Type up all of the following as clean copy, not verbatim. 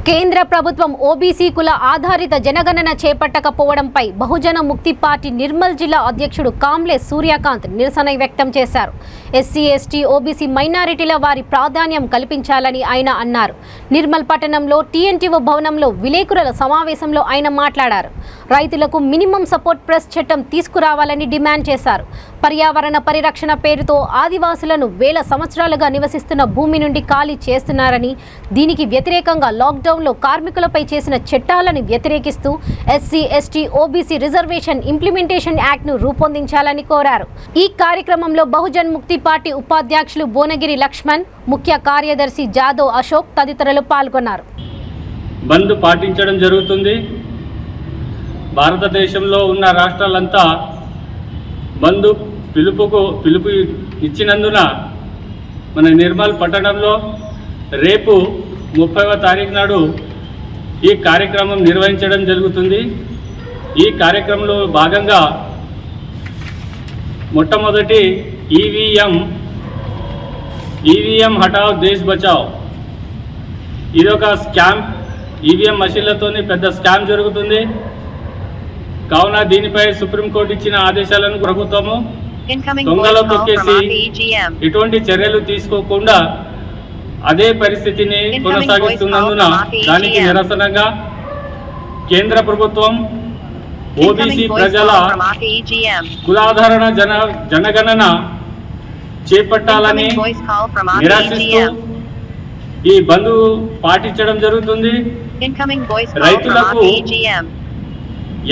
కేంద్ర ప్రభుత్వం ఓబీసీ కుల ఆధారిత జనగణన చేపట్టకపోవడంపై బహుజన ముక్తి పార్టీ నిర్మల్ జిల్లా అధ్యక్షుడు కాంబ్లే సూర్యకాంత్ నిరసన వ్యక్తం చేశారు. ఎస్సీ ఎస్టీ ఓబీసీ మైనారిటీల వారి ప్రాధాన్యం కల్పించాలని ఆయన అన్నారు. నిర్మల్ పట్టణంలో టీఎన్టీఓ భవనంలో విలేకరుల సమావేశంలో ఆయన మాట్లాడారు. రైతులకు మినిమం సపోర్ట్ ప్రెస్ చట్టం తీసుకురావాలని డిమాండ్ చేశారు. పర్యావరణ పరిరక్షణ పేరుతో ఆదివాసులను వేల సంవత్సరాలుగా నివసిస్తున్న భూమి నుండి ఖాళీ చేస్తున్నారని, దీనికి వ్యతిరేకంగా లాక్డౌన్లో కార్మికులపై చేసిన చట్టాలను వ్యతిరేకిస్తూ SC ST OBC reservation implementation యాక్ట్ను రూపొందించాలని కోరారు. ఈ కార్యక్రమంలో బహుజన్ ముక్తి పార్టీ ఉపాధ్యక్షులు బోనగిరి లక్ష్మణ్, ముఖ్య కార్యదర్శి జాదవ్ అశోక్ తదితరులు పాల్గొన్నారు. బంద్ పాటించడం జరుగుతుంది. భారతదేశంలో ఉన్న రాష్ట్రాలంతా బంద్ పిలుపు ఇచ్చినందున మన నిర్మల్ పట్టణంలో రేపు 30వ తారీఖు నాడు ఈ కార్యక్రమం నిర్వహించడం జరుగుతుంది. ఈ కార్యక్రమంలో భాగంగా మొట్టమొదటి ఈవీఎం హటావ్ దేశ్ బచావ్, ఇదొక స్కామ్. ఈవీఎం మషీన్లతోని పెద్ద స్కామ్ జరుగుతుంది. కావున దీనిపై సుప్రీంకోర్టు ఇచ్చిన ఆదేశాలను ప్రభుత్వము దొంగలో తొక్కేసి ఎటువంటి చర్యలు తీసుకోకుండా అదే పరిస్థితిని కొనసాగిస్తున్నందున దానికి నిరసనగా కేంద్ర ప్రభుత్వం ఓబీసీ ప్రజల కులాధారణ జనగణన చేపట్టాలని నిరాశిస్తూ ఈ బంద్ పాటించడం జరుగుతుంది. రైతులకు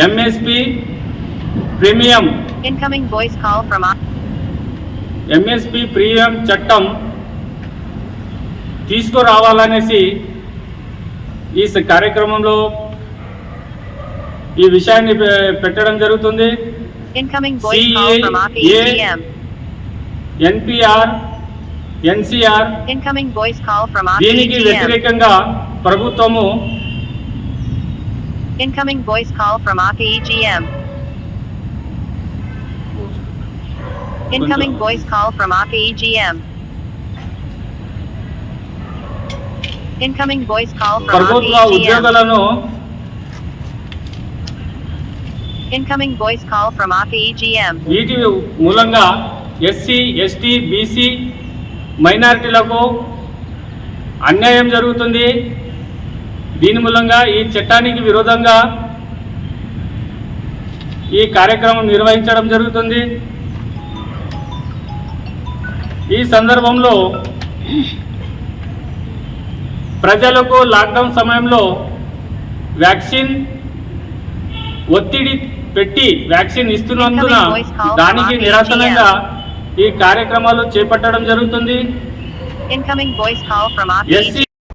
ఎంఎస్పీ ప్రీమియం చట్టం తీసుకురావాలనేసి ఈ కార్యక్రమంలో ఈ విషయాన్ని పెట్టడం జరుగుతుంది. ఎన్పిఆర్, ఎన్సిఆర్ దీనికి వ్యతిరేకంగా ప్రభుత్వము Incoming voice call from AKEGM. Incoming voice call from AKEGM. Incoming voice call from ప్రభుత్వ ఉద్యోగులను Incoming voice call from AKEGM. వీటి మూలంగా ఎస్సీ ఎస్టీ బీసీ మైనారిటీలకు అన్యాయం జరుగుతుంది. దీని మూలంగా ఈ చట్టానికి విరోధంగా ఈ కార్యక్రమం నిర్వహించడం జరుగుతుంది. ఈ సందర్భంలో ప్రజలకు లాక్డౌన్ సమయంలో వ్యాక్సిన్ ఒత్తిడి పెట్టి వ్యాక్సిన్ ఇస్తున్నందున దానికి నిరసనగా ఈ కార్యక్రమాలు చేపట్టడం జరుగుతుంది. Incoming voice call from SC